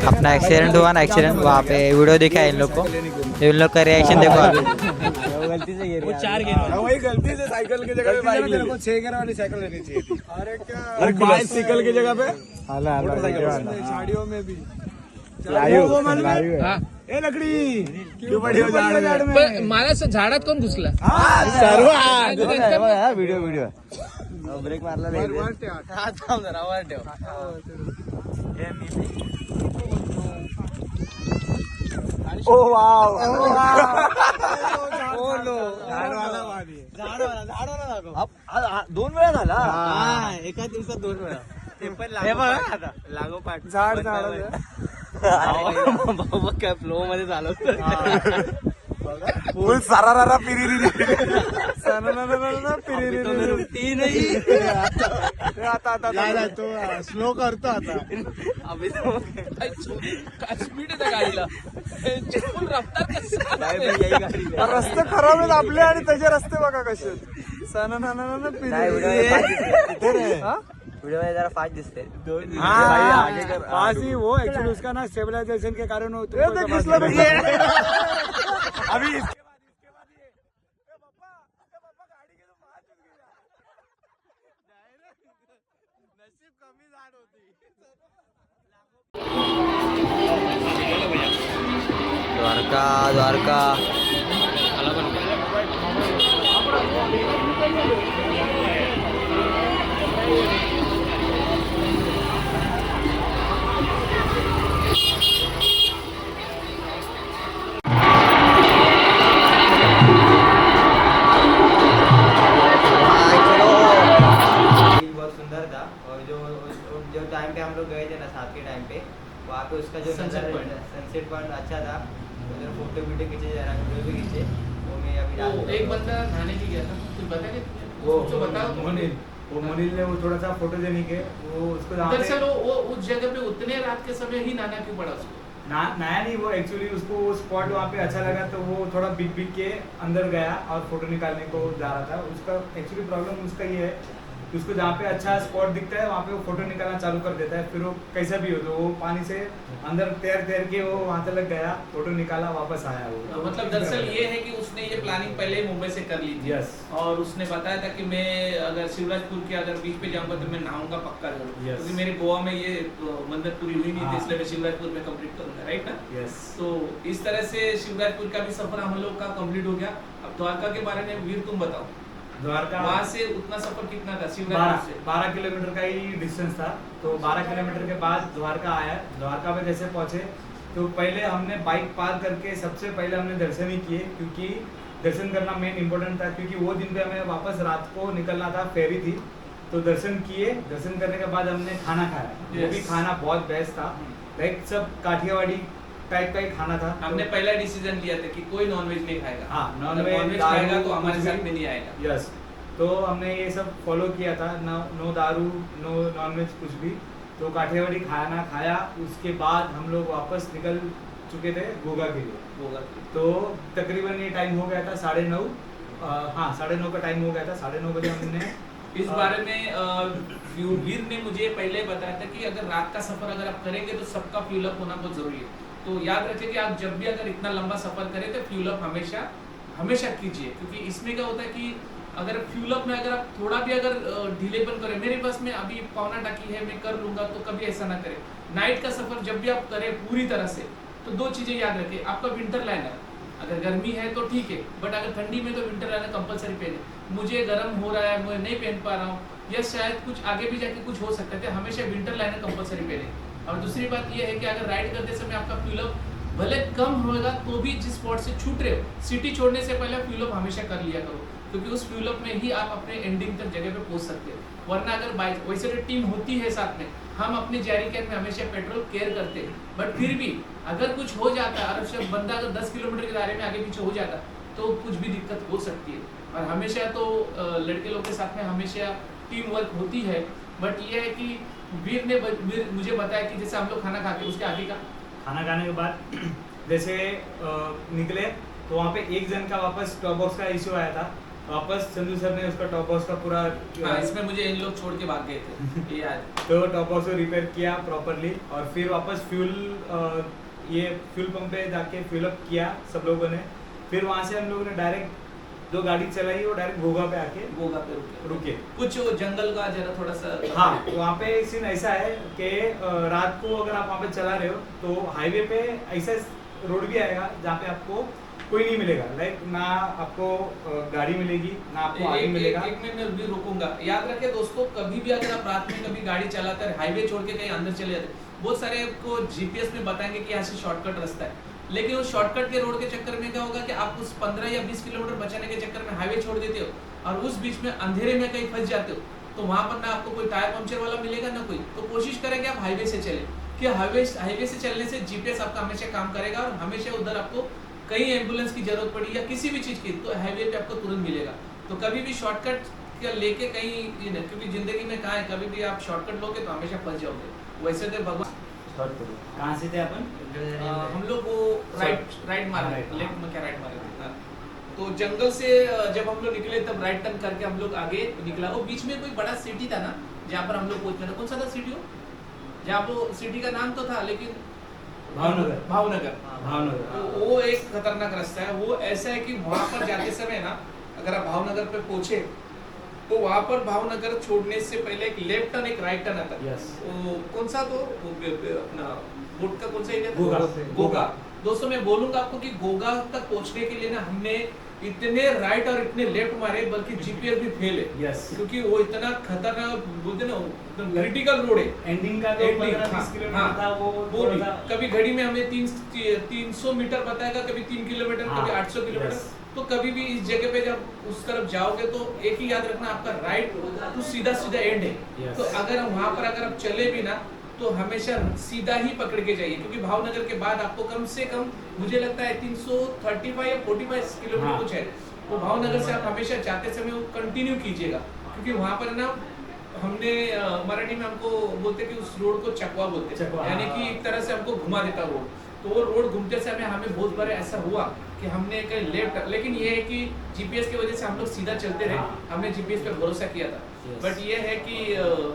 अपना एक्सीडेंट हुआ ना, एक्सीडेंट वहाँ पे वीडियो देखा है इन लोग को, इन लोग का रिएक्शन देखो अभी। गलती से गिर गया. 4 गिरा वही गलती से साइकिल की जगह पे बाइक ली. 6 गियर वाली साइकिल लेनी चाहिए थी. अरे क्या अरे बाइसिकल की जगह पे साड़ियों में भी ए लकड़ी क्यों बड़ी हो झाड में. पण मला असं झाडात कोण घुसला? व्हिडिओ ब्रेक मारला नाही. हा थांब जरा वर ठेव. ओ वाव. झाडवाला दाखव. 2 वेळा झाला. हा, एका दिवसात 2 वेळा. ते पण लागोपाठ झाड बाबा काय फ्लो मध्ये चालवतो. फुल सारा पिरी ती नाही. आता तो स्लो करतो आता. अभि तो काय स्पीड आहे त्या गाडीला, फुल रफ्तार कसं? रस्ते खराब आहेत आपले आणि त्याचे रस्ते बघा कसे वीडियो में जरा फास्ट दिसते. पास ही वो एक्चुअली उसका ना स्टेबलाइजेशन के कारण हो. अभी द्वारका द्वारका हम लोग गए थे ना साथ के टाइम पे, वहाँ पे उसका जो Sunset point। सनसेट पॉइंट अच्छा था, उधर फोटो वीडियो खींचे, जरा वीडियो भी खींचे, वो मैं अभी डाल वो दूंगा। एक बंदा नहाने भी गया था, कुछ बता के वो तो बताओ तुम। मोनिल ने वो थोड़ा सा फोटो देने के वो उसको जहाँ पे- दरअसल वो उस जगह पे उतने रात के समय ही नहाना क्यों पड़ा उसको? नया नहीं, वो एक्चुअली उसको वो स्पॉट वहाँ पे अच्छा लगा तो वो थोड़ा बिग बिग के अंदर गया और फोटो निकालने को जा रहा था। उसका एक्चुअली प्रॉब्लम उसका ये है कि उसको जहाँ पे अच्छा स्पॉट दिखता है वहाँ पे वो फोटो निकालना चालू कर देता है, फिर वो कैसा भी हो तो वो पानी से अंदर तैर के वो वहाँ तक गया, फोटो निकाला, वापस आया वो। मतलब दरअसल ये है कि उसने ये प्लानिंग पहले ही मुंबई से कर ली थी। Yes। और उसने बताया था कि मैं अगर शिवराजपुर के अगर बीच पे जाऊंगा तो मैं नहाऊंगा पक्का जरूर, Yes। क्योंकि मेरे गोवा में ये मन्नत पूरी हुई नहीं थी, हाँ। इसलिए मैं शिवराजपुर में कंप्लीट करूंगा, राइट ना? यस। तो इस तरह से शिवराजपुर का भी सफर हम लोग का कंप्लीट हो गया। अब द्वारका के बारे में वीर तुम बताओ, द्वारका वहाँ से उतना सफर कितना था शिवराजपुर से? 12 किलोमीटर का ही डिस्टेंस था। तो 12 किलोमीटर के बाद द्वारका आया। द्वारका में जैसे पहुंचे तो पहले हमने बाइक पार करके सबसे पहले हमने दर्शन ही किए, क्योंकि दर्शन करना मेन इंपॉर्टेंट था, क्योंकि वो दिन पे हमें वापस रात को निकलना था, फेरी थी। तो दर्शन किए, दर्शन करने के बाद हमने खाना खाया। वो भी Yes। खाना बहुत बेस्ट था, लाइक सब काठियावाड़ी टाइप का ही खाना था। हमने पहला डिसीजन लिया था कि कोई नॉनवेज नहीं खाएगा। हाँ, अगर नॉनवेज खाएगा तो हमारे साथ में नहीं आएगा। यस। तो हमने ये सब फॉलो किया था, नो दारू, नो नॉनवेज, कुछ भी। तो काठियावाड़ी खाना खाया, उसके बाद हम लोग वापस निकल चुके थे गोगा के लिए। होगा। तो तकरीबन ये टाइम हो गया था 9:30, हाँ 9:30 का टाइम हो गया था। 9:30 बजे हमने इस बारे में वीर ने मुझे पहले बताया था कि अगर रात का सफर अगर आप करेंगे तो सबका फ्यूल अप होना बहुत जरूरी है। तो याद रखिए कि आप जब भी अगर इतना लंबा सफर करें तो फ्यूल अप हमेशा कीजिए, क्योंकि इसमें क्या होता है कि अगर फ्यूल अप में अगर आप थोड़ा भी अगर ढीलेपन करें, मेरे बस में अभी पौना टाकी है मैं कर लूंगा, तो कभी ऐसा ना करें। नाइट का सफर जब भी आप करें पूरी तरह से, तो दो चीजें याद रखें। आपका विंटर लाइनर, अगर गर्मी है तो ठीक है, बट अगर ठंडी में तो विंटर लाइनर कंपलसरी पहने। मुझे गर्म हो रहा है, मैं नहीं पहन पा रहा हूँ, या शायद कुछ आगे भी जाके कुछ हो सकता है, तो हमेशा विंटर लाइनर कंपलसरी पहने। और दूसरी बात यह है कि अगर राइड करते समय आपका फ्यूल अप भले कम होगा तो भी जिस स्पॉट से छूट रहे हो, सिटी छोड़ने से पहले फ्यूल अप हमेशा कर लिया करो, क्योंकि उस फ्यूल अप में ही आप अपने एंडिंग तक जगह पे पहुंच सकते हो। वरना अगर बाइक वैसे तो टीम होती है साथ में, हम अपने जैरी कैन में हमेशा पेट्रोल केयर करते हैं, बट फिर भी अगर कुछ हो जाता है और जब बंदा अगर 10 किलोमीटर के दायरे में आगे पीछे हो जाता तो कुछ भी दिक्कत हो सकती है। और हमेशा तो लड़के लोग के साथ में हमेशा टीम वर्क होती है। बट ये है कि वीर मुझे बताया कि जैसे हम लोग खाना खाते उसके आगे का खाना खाने के बाद जैसे निकले तो वहाँ पे एक जन का वापस टॉप बॉक्स का इश्यू आया था। वापस चंदू सर ने उसका टॉप बॉक्स का पूरा हाँ, इसमें मुझे इन लोग छोड़ के भाग गए थे ये याद। तो टॉप बॉक्स को रिपेयर किया प्रॉपरली, और फिर वापस ये फ्यूल पंप पे जाके फ्यूल अप किया सब लोगों ने। फिर वहाँ से हम लोगों ने डायरेक्ट जो गाड़ी चलाई वो डायरेक्ट घोगा पे आके गोगा पे रुके। कुछ वो जंगल का जरा थोड़ा सा हाँ, तो वहाँ पे एक सीन ऐसा है कि रात को अगर आप वहाँ पे चला रहे हो तो हाईवे पे ऐसा रोड भी आएगा जहाँ पे आपको कोई नहीं मिलेगा, लाइक ना आपको गाड़ी मिलेगी ना आपको आगे मिलेगा। एक मिनट में भी रोकूंगा। याद रखे दोस्तों, कभी भी अगर आप रात में कभी गाड़ी चलाते हैं, हाईवे छोड़ के कहीं अंदर चले जाते, बहुत सारे आपको जीपीएस में बताएंगे कि यहाँ से शॉर्टकट रास्ता है, लेकिन उस शॉर्टकट के रोड के चक्कर में क्या होगा कि आप उस 15 या 20 किलोमीटर बचाने के चक्कर में हाईवे छोड़ देते हो और उस बीच में अंधेरे में कहीं फंस जाते हो, तो वहां पर ना आपको कोई टायर पंक्चर वाला मिलेगा ना कोई। तो कोशिश करें कि आप हाईवे से चले, कि हाईवे से चलने से जीपीएस आपका हमेशा काम करेगा और हमेशा उधर आपको कहीं एम्बुलेंस की जरूरत पड़ी या किसी भी चीज की तो हाईवे पे आपको तुरंत मिलेगा। तो कभी भी शॉर्टकट लेके कहीं, क्योंकि जिंदगी में कहाँ है, कभी भी आप शॉर्टकट लोगे तो हमेशा फंस जाओगे। वैसे तो भगवान कहाँ से थे अपन? हम लोग वो राइट मारा, लेफ्ट में क्या राइट मारे। तो जंगल से जब हम लोग निकले तब राइट टर्न करके हम लोग आगे निकला। वो बीच में कोई बड़ा सिटी था ना जहाँ पर हम लोग पहुंचना था, कौन सा था सिटी हो, जहाँ वो सिटी का नाम तो था लेकिन भावनगर। तो वो एक खतरनाक रास्ता है। वो ऐसा है कि वहां पर जाते समय ना, अगर आप भावनगर पे पहुंचे तो वहां पर भावनगर छोड़ने से पहले एक लेफ्ट टर्न एक राइट टर्न आता है। Yes। वो कौन सा, तो अपना बोट का कौन सा एरिया गोगा। गोगा। दोस्तों मैं बोलूंगा आपको कि गोगा तक पहुंचने के लिए ना हमने इतने राइट और इतने लेफ्ट मारे, बल्कि जीपीएस भी फेल है। Yes। क्योंकि वो इतना खतरनाक बोलते ना, क्रिटिकल रोड है। एंडिंग का जो 15-20 किलोमीटर था वो भी थोड़ा सा कभी घड़ी में हमें 300 मीटर बताएगा, कभी 3 किलोमीटर, हाँ, कभी 800 किलोमीटर। yes। तो कभी भी इस जगह पे जब उस तरफ जाओगे तो एक ही याद रखना, आपका राइट तो सीधा एंड है। Yes। तो अगर वहां पर अगर आप चले भी ना तो हमेशा सीधा ही पकड़ के जाइए, क्योंकि भावनगर के बाद आपको कम से कम मुझे लगता है 335 या 45 किलोमीटर कुछ है, तो भावनगर से आप हमेशा जाते समय वो कंटिन्यू कीजिएगा, क्योंकि वहाँ पर ना हमने मराठी में हमको बोलते कि उस रोड को चकवा बोलते हैं, यानी कि एक तरह से हमको घुमा देता रोड। तो वो रोड घूमते समय हमें बहुत बार ऐसा हुआ कि हमने एक लेफ्ट, लेकिन ये है कि जीपीएस की वजह से हम लोग सीधा चलते रहे, हमने जीपीएस पर भरोसा किया था। बट ये है कि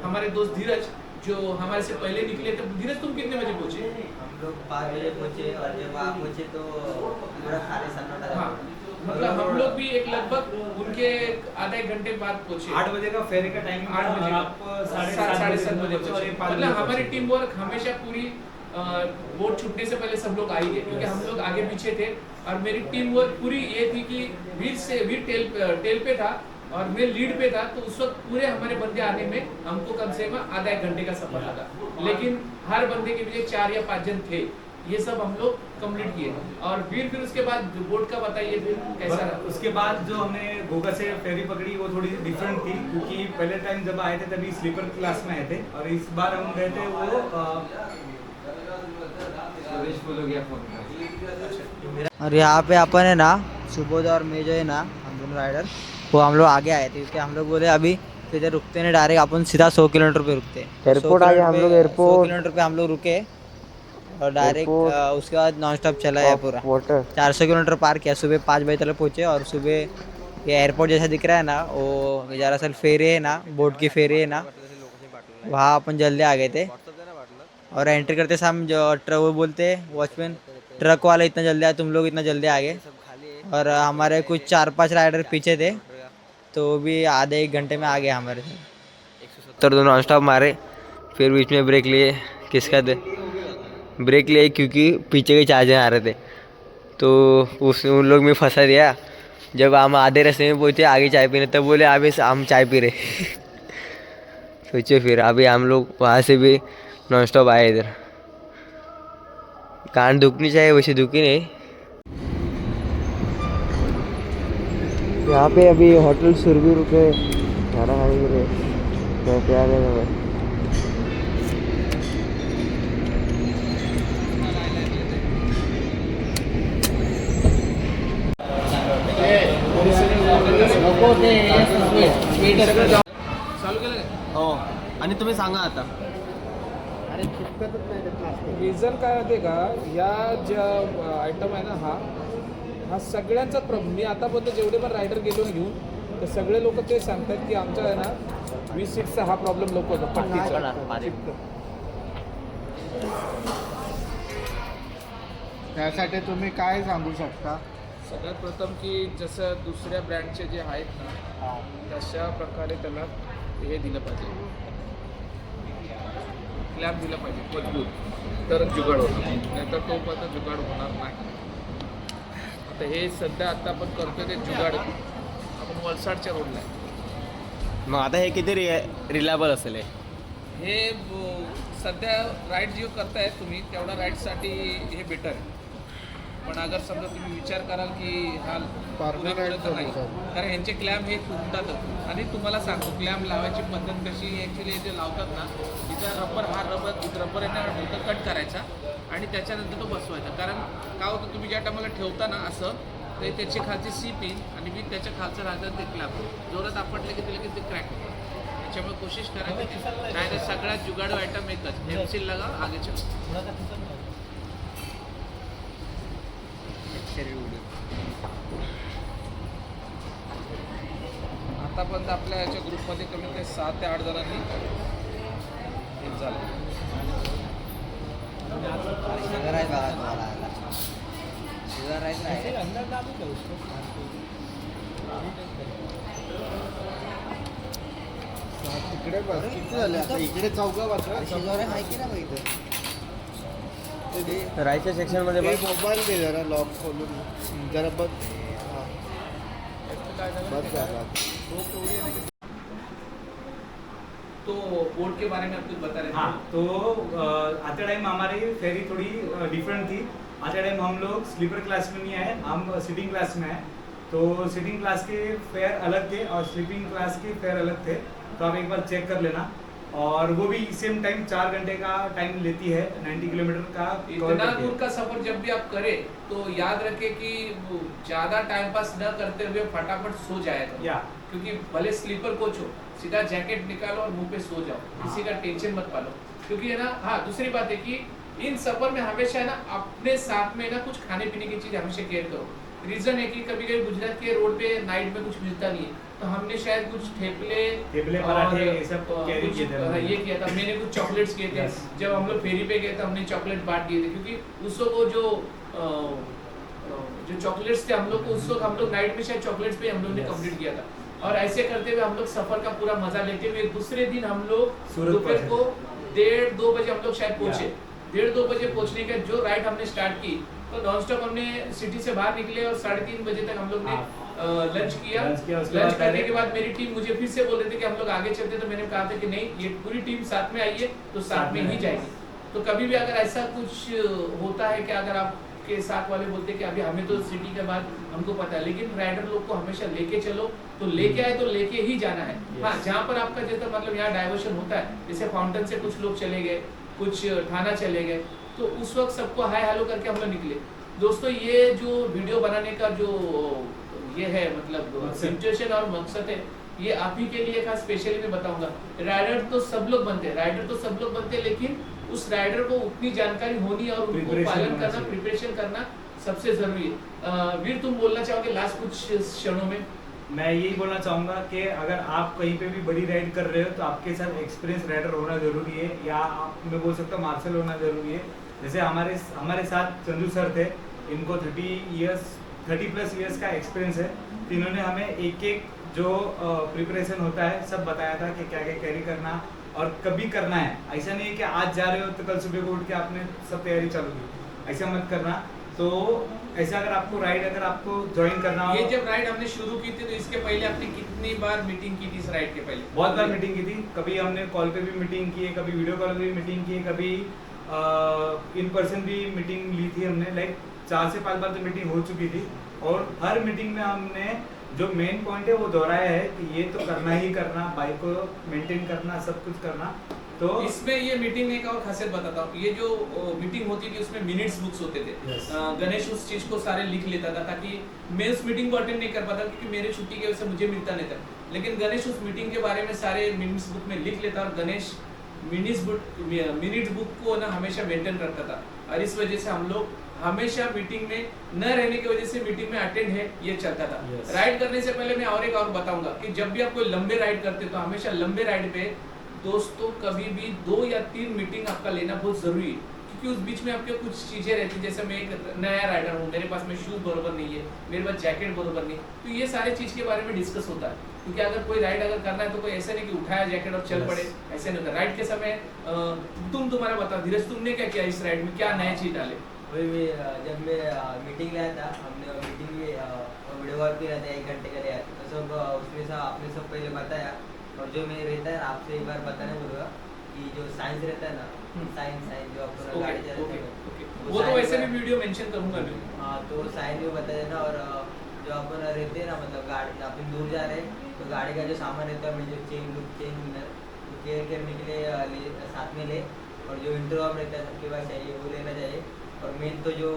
हमारे दोस्त धीरज जो हमारे से पहले निकले थे, धीरज तुम कितने बजे पहुंचे? हम लोग 5 बजे पहुंचे और जब वहाँ पहुंचे तो पूरा 7:30 हाँ, मतलब हम लोग भी एक लगभग उनके आधा एक घंटे बाद पहुंचे। 8 बजे का फेरी का टाइम 8 बजे आप 7:30 बजे पहुंचे। मतलब हमारी टीम वर्क हमेशा पूरी बोट छूटने से पहले सब लोग आ ही गए, क्योंकि हम लोग आगे पीछे थे और मेरी टीम वर्क पूरी ये थी कि वीर टेल पे था और मैं लीड पे था, तो उस वक्त पूरे हमारे बंदे आने में हमको कम से कम आधा एक घंटे का सफर लगा, लेकिन हर बंदे के पीछे 4 या 5 जन थे, ये सब हम लोग कंप्लीट किए। और फिर उसके बाद बोट का बताइए फिर कैसा रहा? उसके बाद जो हमने गोगा से फेरी पकड़ी वो थोड़ी डिफरेंट थी, क्योंकि पहले टाइम जब आए थे तभी स्लीपर क्लास में आए थे और इस बार हम गए थे वो और यहाँ पे अपन है ना सुबोध और मैं जो है ना हम दोनों राइडर वो हम लोग आगे आए थे, क्योंकि हम लोग बोले अभी तो इधर रुकते नहीं, डायरेक्ट अपन सीधा 100 किलोमीटर पे रुकते हैं। एयरपोर्ट आगे हम लोग 100 किलोमीटर पे हम लोग रुके और डायरेक्ट उसके बाद नॉन स्टॉप चला है पूरा 400 किलोमीटर पार किया। सुबह 5 बजे तक पहुँचे और सुबह ये एयरपोर्ट जैसा दिख रहा है ना, वो दरअसल फेरी है ना, बोट की फेरी है ना, वहाँ अपन जल्दी आ गए थे। और एंट्री करते समय जो वो बोलते वॉचमैन ट्रक वाला इतना जल्दी आया, तुम लोग इतना जल्दी आ गए। और हमारे कुछ 4-5 राइडर पीछे थे, तो वो भी आधे 1 घंटे में आ गए हमारे से। 170 दोनों नॉन स्टॉप मारे, फिर बीच में ब्रेक लिए। किसका थे ब्रेक लिए? क्योंकि पीछे के चार्जर आ रहे थे, तो उन लोग में फंसा दिया। जब हम आधे रास्ते में पहुँचे आगे चाय पीने, तब बोले अभी हम चाय पी रहे सोचो फिर अभी हम लोग वहाँ से भी नॉन स्टॉप आए इधर। कान दुखनी चाहिए, वैसे दुखी नहीं। यहाँ पे अभी होटल सुरभि रुके खाना खाने के लिए, कैसे आ गए भाई। चालू केलं का? हो, आणि तुम्ही सांगा आता रिझन काय होते का, या ज्या आयटम आहे ना, हा सगळ्यांचा प्रॉब्लेम. मी आतापर्यंत जेवढे पण रायडर गेलो ना घेऊन, तर सगळे लोक ते सांगतात की आमचा आहे ना 20 सीटचा हा प्रॉब्लेम लोक होता पट्टीचा. त्यासाठी तुम्ही काय सांगू शकता? सगळ्यात प्रथम की जसं दुसऱ्या ब्रँडचे जे आहेत ना, तशा प्रकारे त्याला हे दिलं पाहिजे, क्लॅप दिलं पाहिजे मजबूत, तर जुगाड होणार, नाहीतर तोपर्यंत जुगाड होणार नाही. आता हे सध्या आता आपण करतोय ते जुगाड आपण वलसाडच्या रोडला आहे. मग आता हे किती रिलायबल असेल हे सध्या राईड जे करताय तुम्ही, तेवढा राईडसाठी हे बेटर आहे. पण अगर समजा तुम्ही विचार कराल की हा पुढे तर नाही, कारण ह्यांचे क्लॅम्प हे तुटतातच. आणि तुम्हाला सांगतो क्लॅम्प लावायची पद्धत कशी, ॲक्च्युली जे लावतात ना, तिथं रबर आहे कट करायचा आणि त्याच्यानंतर तो बसवायचा. कारण काय होतं, तुम्ही ज्या टायमाला ठेवता ना असं, तर त्याची खालची सीप येईल आणि मी त्याच्या खालचं राहतं ते क्लॅम्प जोरात आपटलं की ते लगेच ते क्रॅक होतं. त्याच्यामुळे कोशिश करा की नाही, सगळ्यात जुगाडू आयटम एकच, एमसील लगा आगे चलो. आतापर्यंत आपल्या याच्या ग्रुपमध्ये कमीत कमी 7 ते 8 जणांनी हे झालं. तिकडे बस किती झाले आता? इकडे चौका बस रायच्या सेक्शनमध्ये मोबाईल दे जरा, लॉक खोलून जरा बघ. बस झाला. तो बोर्ड के बारे में आप कुछ बता रहे थे? हाँ, तो आते टाइम हमारी फेरी थोड़ी डिफरेंट थी. आते टाइम हम लोग स्लीपर क्लास में नहीं आए, हम सिटिंग क्लास में आए. तो सिटिंग क्लास के फेयर अलग थे और स्लीपिंग क्लास के फेयर अलग थे, तो आप एक बार चेक कर लेना. और वो भी सेम टाइम 4 घंटे का टाइम लेती है 90 किलोमीटर का cover इतना करती है। दूर का सफर जब भी आप करें तो याद रखें कि वो ज्यादा टाइम पास न करते हुए फटाफट सो जाए या क्योंकि भले स्लीपर कोच हो सीधा जैकेट निकालो और मुंह पे सो जाओ, किसी का टेंशन मत पालो। क्योंकि है ना, हाँ दूसरी बात है कि इन सफर में हमेशा है ना अपने साथ में ना कुछ खाने पीने की चीज हमेशा केयर करो। रीजन है कि कभी कभी गुजरात के रोड पे नाइट में कुछ मिलता नहीं है, तो हमने शायद कुछ ठेपले पराठे और, ये सब कैरी कुछ, किए थे हमने। ये किया था मैंने, कुछ चॉकलेट्स किए थे। Yes. जब हम लोग फेरी पे गए थे हमने चॉकलेट बांट दिए थे, क्योंकि उस वक्त वो जो चॉकलेट्स थे हम लोग को उस वक्त हम लोग नाइट में शायद चॉकलेट्स पे हम लोग ने Yes. कंप्लीट किया था। और ऐसे करते हुए हम लोग सफर का पूरा मजा लेते हुए दूसरे दिन हम लोग सूरत दोपहर को 1:30-2 बजे हम लोग शायद पहुंचे। Yeah. 1:30-2 बजे पहुंचने के जो राइड हमने स्टार्ट की तो नॉन स्टॉप हमने सिटी से बाहर निकले और 3:30 बजे तक हम लोग ने लंच किया। Lunch किया, उसके लंच बाद करने पहले- के बाद मेरी टीम मुझे फिर से बोल रहे थे कि हम लोग आगे चलते, तो मैंने कहा था कि नहीं, ये पूरी टीम साथ में आई है तो साथ में ही जाएगी। तो कभी भी अगर ऐसा कुछ होता है कि अगर आपके साथ वाले बोलते हैं कि अभी हमें तो सिटी के बाद हमको पता है, लेकिन राइडर लोग को हमेशा लेके चलो, तो लेके आए तो लेके ही जाना है। हाँ, जहाँ पर आपका जैसा मतलब यहाँ डाइवर्शन होता है, जैसे फाउंटेन से कुछ लोग चले गए, कुछ थाना चले गए, तो उस वक्त सबको हाय हेलो करके हम लोग निकले। दोस्तों ये जो वीडियो बनाने का जो ये है मतलब सिचुएशन और मकसद है, ये आप ही के लिए खास स्पेशली मैं बताऊंगा। राइडर तो सब लोग बनते हैं, लेकिन उस राइडर को उतनी जानकारी होनी और उनको Preparation पालन होना करना, चाहिए। प्रिपरेशन करना सबसे जरूरी है। वीर, तुम बोलना चाहोगे लास्ट कुछ क्षणों में? मैं यही बोलना चाहूँगा कि अगर आप कहीं पे भी बड़ी राइड कर रहे हो तो आपके साथ एक्सपीरियंस राइडर होना ज़रूरी है, या मैं बोल सकता हूँ मार्शल होना ज़रूरी है। जैसे हमारे साथ चंदू सर थे, इनको 30+ ईयर्स का एक्सपीरियंस है, तो इन्होंने हमें एक जो प्रिपरेशन होता है सब बताया था कि क्या क्या कैरी करना और कभी करना है। ऐसा नहीं है कि आज जा रहे हो तो कल सुबह को उठ के आपने सब तैयारी चालू की, ऐसा मत करना। तो ऐसा अगर आपको राइड अगर आपको ज्वाइन करना हो, ये जब राइड हमने शुरू की थी तो इसके पहले आपने कितनी बार मीटिंग की थी इस राइड के पहले? बहुत बार मीटिंग की थी। कभी हमने कॉल पे भी मीटिंग की है, कभी वीडियो कॉल पे भी मीटिंग की है, कभी इन पर्सन भी मीटिंग ली थी हमने। लाइक 4 से 5 बार तो मीटिंग हो चुकी थी, और हर मीटिंग में हमने जो मेन पॉइंट है वो दोहराया है कि ये तो करना ही करना, बाइक को मेंटेन करना, सब कुछ करना। तो इसमें ये मीटिंग में एक और खासियत बताता हूँ, ये जो मीटिंग होती थी उसमें मिनट्स बुक्स होते थे। Yes. गणेश उस चीज को सारे लिख लेता था, ताकि मैं उस मीटिंग को अटेंड नहीं कर पाता क्योंकि मेरे छुट्टी की वजह से मुझे मिलता नहीं था, लेकिन गणेश उस मीटिंग के बारे में सारे मिनट्स बुक में लिख लेता, और गणेश मिनट बुक को ना हमेशा मेंटेन करता था। और इस वजह से हम लोग हमेशा मीटिंग में न रहने की वजह से मीटिंग में अटेंड है ये चलता था। Yes. राइड करने से पहले मैं और एक और बताऊंगा कि जब भी आप कोई लंबे राइड करते तो हमेशा लंबे राइड पे दोस्तों कभी भी 2 या 3 मीटिंग आपका लेना बहुत जरूरी है, क्योंकि उस बीच में आपके कुछ चीजें रहती हैं। जैसे मैं एक नया राइडर हूँ, मेरे पास में शूज बरोबर नहीं है, मेरे पास जैकेट बरोबर नहीं, तो ये सारे चीज के बारे में डिस्कस होता है। क्योंकि अगर कोई राइड अगर करना है तो कोई ऐसा नहीं कि उठाया जैकेट और चल Yes. पड़े, ऐसे नहीं होता। राइड के समय तुम्हारा बताओ धीरज, तुमने क्या किया इस राइड में, क्या नया चीज डाले? वही मैं जब मैं मीटिंग लाया था, हमने मीटिंग में वीडियो कॉल भी रहता है 1 घंटे का लिया, तो सब उसमें से आपने सब पहले बताया। और जो मैं रहता है आपसे एक बार बताने बोलूँगा कि जो साइंस रहता है ना, साइंस जो आपको गाड़ी चलाते हैं वो तो वैसे भी वीडियो मेंशन करूंगा मैं। हाँ, तो साइंस भी बताया ना। और जो अपन रहते हैं ना, मतलब गाड़ी अपन दूर जा रहे हैं तो गाड़ी का जो सामान रहता है, जो चेन विनर वो केयर करने के लिए साथ में ले, और जो इंटरवॉल रहता है सबके पास चाहिए वो लेना चाहिए। और मेन तो जो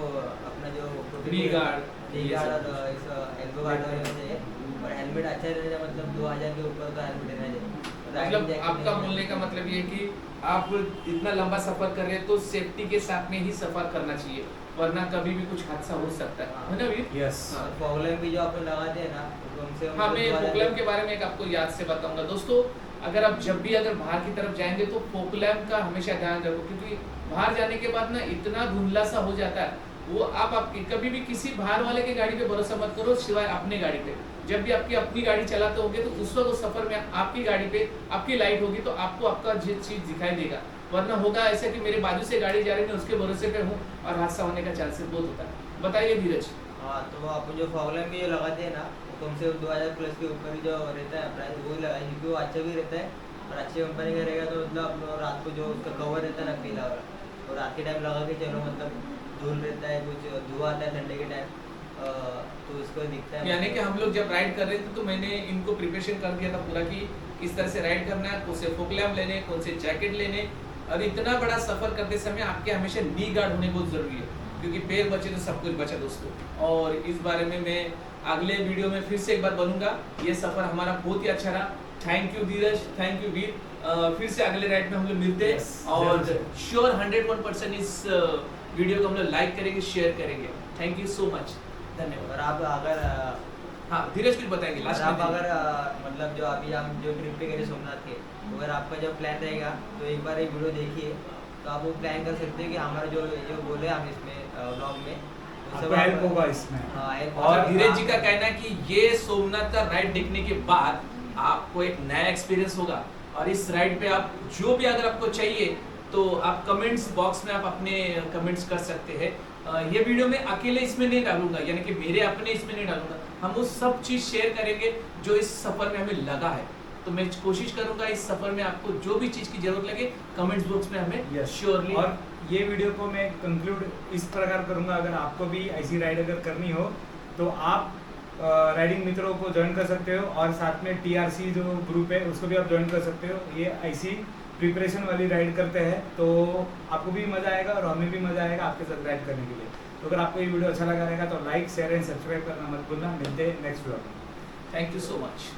अपना जो नी गार्ड और इस एल्बो गार्ड रहना चाहिए, और हेलमेट अच्छा रहना चाहिए, मतलब 2000 के ऊपर का हेलमेट रहना चाहिए। मतलब आपका बोलने का मतलब ये है कि आप इतना लंबा सफर कर रहे हैं तो सेफ्टी के साथ में ही सफर करना चाहिए, वरना कभी भी कुछ हादसा हो सकता है ना वीर? यस, हाँ। प्रॉब्लम भी जो अपन लगाते हैं ना, तो कम से कम हाँ, मैं 2000 फोकलैम के बारे में एक आपको याद से बताऊंगा। दोस्तों अगर आप जब भी अगर बाहर की तरफ जाएंगे तो फोकलैम का हमेशा ध्यान रखो, क्योंकि बाहर जाने के बाद ना इतना धुंधला सा हो जाता है, वो आपकी कभी भी किसी बाहर वाले की गाड़ी पे भरोसा मत करो सिवाय अपने गाड़ी पे। जब भी आपकी अपनी गाड़ी चलाते होगे तो उस वक्त उस सफर में आपकी गाड़ी पे आपकी लाइट होगी तो आपको आपका चीज दिखाई देगा, वरना होगा ऐसा कि मेरे बाजू से गाड़ी जा रही है, मैं उसके भरोसे पे हूँ और हादसा होने का चांसेस बहुत होता है। बताइए धीरज। हाँ, तो अपन जो प्रॉब्लम भी जो लगाते हैं ना, वो कम से कम 2000 प्लस के ऊपर ही जो रहता है प्राइस वही लगाए, क्योंकि वो अच्छा भी रहता है और अच्छी कंपनी का रहेगा। तो मतलब रात को जो उसका कवर रहता है ना पीला वाला, तो रात के टाइम लगा के चलो, मतलब धूल रहता है, कुछ धुआं आता है ठंडे के टाइम, तो उसको दिखता है। यानी कि हम लोग जब राइड कर रहे थे तो मैंने इनको प्रिपरेशन कर दिया था पूरा कि किस तरह से राइड करना है, कौन से फोक लैम्प लेने, कौन से जैकेट लेने। और इतना बड़ा सफर करते समय आपके हमेशा नी गार्ड होने बहुत जरूरी है, क्योंकि पैर बचे तो सब कुछ बचा दोस्तों। और इस बारे में मैं अगले वीडियो में फिर से एक बार बोलूंगा। ये सफर हमारा बहुत ही अच्छा रहा। Thank you Dheeraj, thank you Veer. फिर से अगले राइड में हम लोग मिलते हैं और श्योर 101% इस वीडियो को हम लोग लाइक करेंगे, शेयर करेंगे। थैंक यू सो मच, धन्यवाद। और आप अगर हाँ धीरज कुछ बताएंगे लास्ट आप में। अगर मतलब जो अभी हम जो ट्रिप पे गए सोमनाथ के, तो अगर आपका जो प्लान रहेगा तो एक बार ये वीडियो देखिए, तो आप वो प्लान कर सकते हैं कि हमारा जो बोले हम इसमें व्लॉग में वो सब हेल्प होगा इसमें। हाँ, help और होगा। धीरज जी का कहना है कि ये सोमनाथ का राइड देखने के बाद आपको एक नया एक्सपीरियंस होगा। और इस राइड पे आप जो भी अगर आपको चाहिए तो आप कमेंट्स बॉक्स में आप अपने कमेंट्स कर सकते हैं। ये वीडियो में अकेले इसमें नहीं डालूंगा, यानी कि मेरे अपने इसमें नहीं डालूंगा। हम वो सब चीज़ शेयर करेंगे जो इस सफ़र में हमें लगा है। तो मैं कोशिश करूंगा इस सफ़र में आपको जो भी चीज़ की जरूरत लगे कमेंट्स बॉक्स में हमें श्योरली। और ये वीडियो को मैं कंक्लूड इस प्रकार करूंगा, अगर आपको भी ऐसी राइड अगर करनी हो तो आप राइडिंग मित्रों को ज्वाइन कर सकते हो, और साथ में TRC जो ग्रुप है उसको भी आप ज्वाइन कर सकते हो। ये ऐसी प्रिपरेशन वाली राइड करते हैं, तो आपको भी मज़ा आएगा और हमें भी मज़ा आएगा आपके साथ राइड करने के लिए। तो अगर आपको ये वीडियो अच्छा लगा रहेगा तो लाइक, शेयर एंड सब्सक्राइब करना मत भूलना। मिलते हैं नेक्स्ट व्लॉग में। Thank you so much.